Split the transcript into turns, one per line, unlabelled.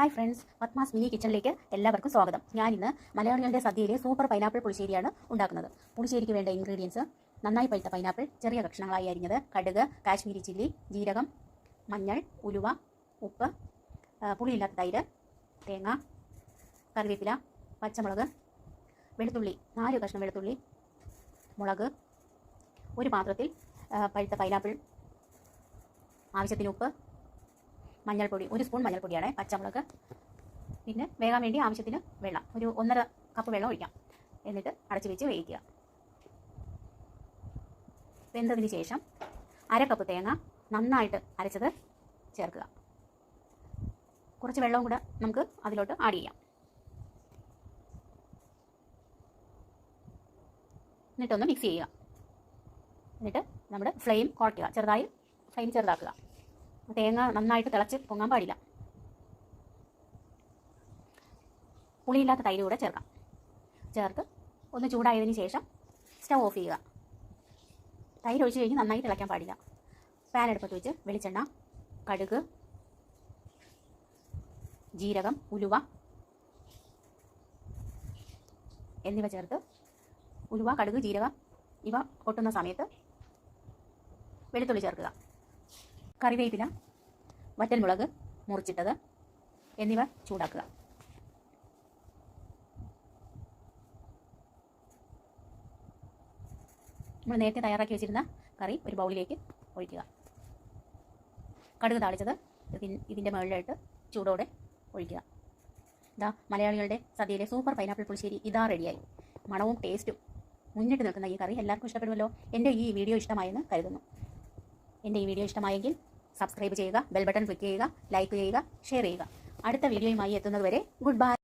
Hi friends, Padmas mini കിച്ചണിലേക്ക് എല്ലാവർക്കും സ്വാഗതം. ഞാനിന്ന് മലയാളികളുടെ സദ്യയിലെ സൂപ്പർ പൈനാപ്പിൾ പുളിശ്ശേരിയാണ് ഉണ്ടാക്കുന്നത്. പുളിശ്ശേരിക്ക് വേണ്ട ഇൻഗ്രീഡിയൻസ്: നന്നായി പഴുത്ത പൈനാപ്പിൾ ചെറിയ കഷ്ണങ്ങളായി അരിഞ്ഞത്, കടുക്, കാശ്മീരി ചില്ലി, ജീരകം, മഞ്ഞൾ, ഉലുവ, ഉപ്പ്, പുളിയില്ലാത്ത തൈര്, തേങ്ങ, കറിവേപ്പില, പച്ചമുളക്, വെളുത്തുള്ളി 4 കഷ്ണം വെളുത്തുള്ളി, മുളക്, ഒരു പാത്രത്തിൽ പഴുത്ത പൈനാപ്പിൾ, ആവശ്യത്തിന് ഉപ്പ്, മഞ്ഞൾപ്പൊടി 1 സ്പൂൺ മഞ്ഞൾപ്പൊടിയാണ്, പച്ചമുളക്, പിന്നെ വേകാൻ വേണ്ടി ആവശ്യത്തിന് വെള്ളം, ഒരു 1.5 കപ്പ് വെള്ളം ഒഴിക്കാം. എന്നിട്ട് അടച്ചു വെച്ച് വേവിക്കുക. വെന്തതിന് ശേഷം 1/2 കപ്പ് തേങ്ങ നന്നായിട്ട് അരച്ചത് ചേർക്കുക. കുറച്ച് വെള്ളവും കൂടെ നമുക്ക് അതിലോട്ട് ആഡ് ചെയ്യാം. എന്നിട്ടൊന്ന് മിക്സ് ചെയ്യുക. എന്നിട്ട് നമ്മുടെ ഫ്ലെയിം കുറയ്ക്കുക, ചെറുതായി ഫ്ലെയിം ചെറുതാക്കുക. തേങ്ങ നന്നായിട്ട് തിളച്ച് പൊങ്ങാൻ പാടില്ല. പുളിയില്ലാത്ത തൈര് കൂടെ ചേർക്കാം. ചേർത്ത് ഒന്ന് ചൂടായതിന് ശേഷം സ്റ്റവ് ഓഫ് ചെയ്യുക. തൈര് ഒഴിച്ച് കഴിഞ്ഞ് നന്നായി തിളയ്ക്കാൻ പാടില്ല. പാൻ അടുപ്പത്ത് വെച്ച് വെളിച്ചെണ്ണ, കടുക്, ജീരകം, ഉലുവ എന്നിവ ചേർത്ത് ഉലുവ, കടുക്, ജീരകം ഇവ പൊട്ടുന്ന സമയത്ത് വെളുത്തുള്ളി ചേർക്കുക. കറിവേപ്പില, വറ്റൽമുളക് മുറിച്ചിട്ടത് എന്നിവ ചൂടാക്കുക. നമ്മൾ നേരത്തെ തയ്യാറാക്കി വെച്ചിരുന്ന കറി ഒരു ബൗളിലേക്ക് ഒഴിക്കുക. കടുക് താളിച്ചത് ഇതിൻ്റെ മുകളിലായിട്ട് ചൂടോടെ ഒഴിക്കുക. ഇതാ മലയാളികളുടെ സദ്യയിലെ സൂപ്പർ പൈനാപ്പിൾ പുളിശ്ശേരി ഇതാ റെഡിയായി. മണവും ടേസ്റ്റും മുന്നിട്ട് നിൽക്കുന്ന ഈ കറി എല്ലാവർക്കും ഇഷ്ടപ്പെടുമല്ലോ. എൻ്റെ ഈ വീഡിയോ ഇഷ്ടമായെന്ന് കരുതുന്നു. എൻ്റെ ഈ വീഡിയോ ഇഷ്ടമായെങ്കിൽ സബ്സ്ക്രൈബ് ചെയ്യുക, ബെൽ ബട്ടൺ ക്ലിക്ക് ചെയ്യുക, ലൈക്ക് ചെയ്യുക, ഷെയർ ചെയ്യുക. അടുത്ത വീഡിയോയുമായി എത്തുന്നതുവരെ ഗുഡ് ബൈ.